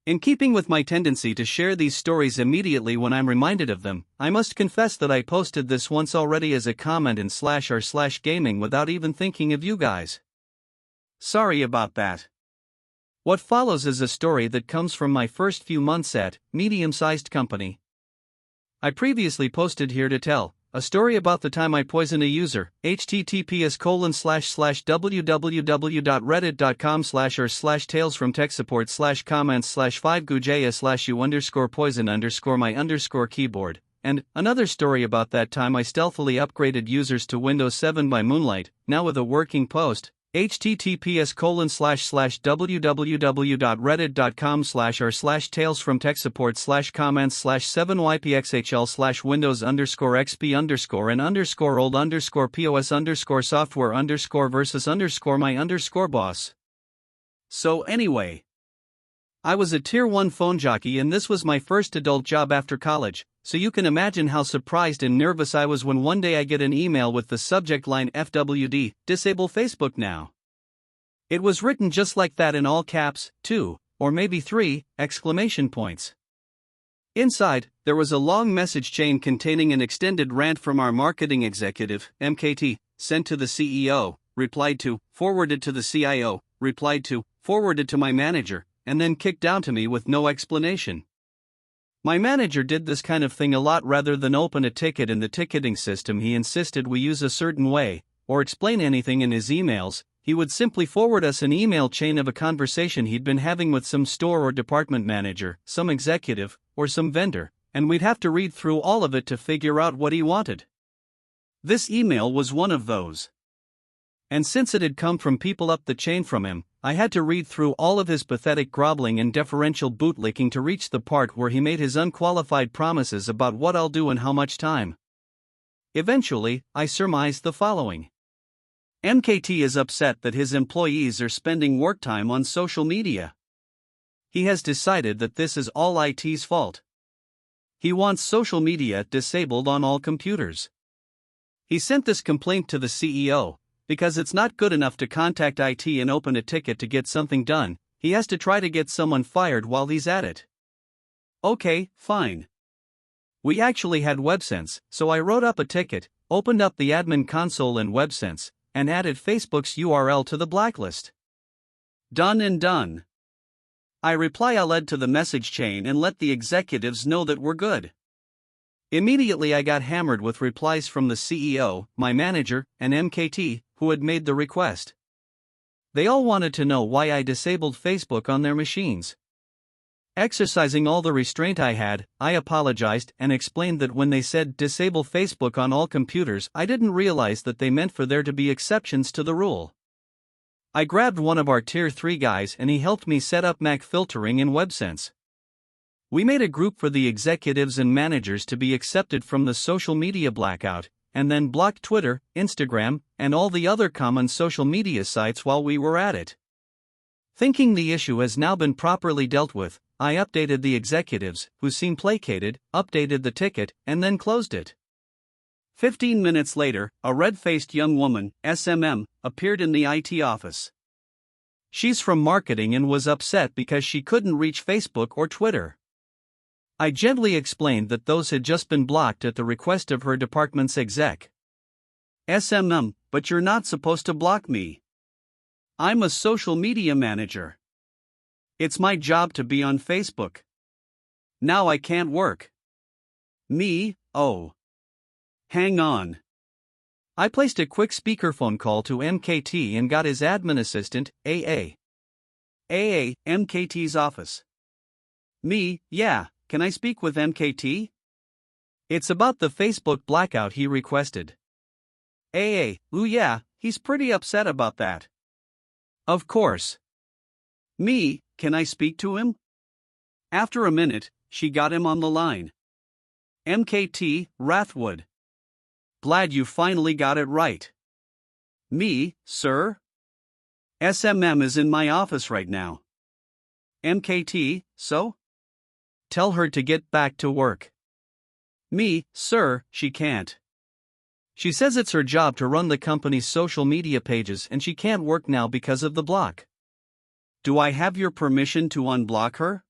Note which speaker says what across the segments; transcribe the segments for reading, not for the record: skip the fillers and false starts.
Speaker 1: In keeping with my tendency to share these stories immediately when I'm reminded of them, I must confess that I posted this once already as a comment in /r/gaming without even thinking of you guys. Sorry about that. What follows is a story that comes from my first few months at medium-sized company. I previously posted here to tell a story about the time I poisoned a user, https://www.reddit.com/r/tales from tech support/comments/5guja/u_poison_my_keyboard, and another story about that time I stealthily upgraded users to Windows 7 by moonlight, now with a working post, https://www.reddit.com/r/tales from tech support/comments/7ypxhl/windows_xp_old_my_boss. So anyway, I was a tier 1 phone jockey and this was my first adult job after college, so you can imagine how surprised and nervous I was when one day I get an email with the subject line FWD, disable Facebook now. It was written just like that in all caps, 2, or maybe 3, exclamation points. Inside, there was a long message chain containing an extended rant from our marketing executive, MKT, sent to the CEO, replied to, forwarded to the CIO, replied to, forwarded to my manager, and then kicked down to me with no explanation. My manager did this kind of thing a lot. Rather than open a ticket in the ticketing system he insisted we use a certain way, or explain anything in his emails, he would simply forward us an email chain of a conversation he'd been having with some store or department manager, some executive, or some vendor, and we'd have to read through all of it to figure out what he wanted. This email was one of those. And since it had come from people up the chain from him, I had to read through all of his pathetic groveling and deferential bootlicking to reach the part where he made his unqualified promises about what I'll do and how much time. Eventually, I surmised the following. MKT is upset that his employees are spending work time on social media. He has decided that this is all IT's fault. He wants social media disabled on all computers. He sent this complaint to the CEO. Because it's not good enough to contact IT and open a ticket to get something done, he has to try to get someone fired while he's at it. Okay, fine. We actually had WebSense, so I wrote up a ticket, opened up the admin console in WebSense, and added Facebook's URL to the blacklist. Done and done. I reply all to the message chain and let the executives know that we're good. Immediately I got hammered with replies from the CEO, my manager, and MKT, who had made the request. They all wanted to know why I disabled Facebook on their machines. Exercising all the restraint I had, I apologized and explained that when they said disable Facebook on all computers, I didn't realize that they meant for there to be exceptions to the rule. I grabbed one of our tier 3 guys and he helped me set up Mac filtering in WebSense. We made a group for the executives and managers to be accepted from the social media blackout, and then blocked Twitter, Instagram, and all the other common social media sites while we were at it. Thinking the issue has now been properly dealt with, I updated the executives, who seemed placated, updated the ticket, and then closed it. 15 minutes later, a red-faced young woman, SMM, appeared in the IT office. She's from marketing and was upset because she couldn't reach Facebook or Twitter. I gently explained that those had just been blocked at the request of her department's exec. SMM, but you're not supposed to block me. I'm a social media manager. It's my job to be on Facebook. Now I can't work. Me, oh. Hang on. I placed a quick speakerphone call to MKT and got his admin assistant, AA. MKT's office. Me, yeah. Can I speak with MKT? It's about the Facebook blackout he requested. Ooh yeah, he's pretty upset about that. Of course. Me, can I speak to him? After a minute, she got him on the line. MKT, Rathwood. Glad you finally got it right. Me, sir? SMM is in my office right now. MKT, so? Tell her to get back to work. Me, sir, she can't. She says it's her job to run the company's social media pages and she can't work now because of the block. Do I have your permission to unblock her?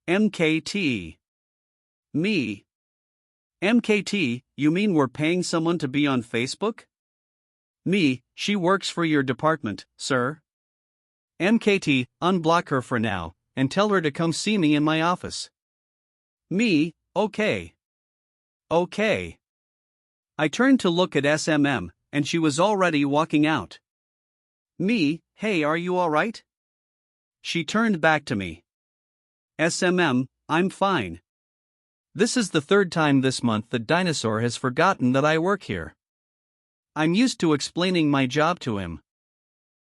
Speaker 1: MKT. Me. MKT, you mean we're paying someone to be on Facebook? Me, she works for your department, sir. MKT, unblock her for now, and tell her to come see me in my office. Me, okay. Okay. I turned to look at SMM, and she was already walking out. Me, hey, are you alright? She turned back to me. SMM, I'm fine. This is the third time this month that Dinosaur has forgotten that I work here. I'm used to explaining my job to him.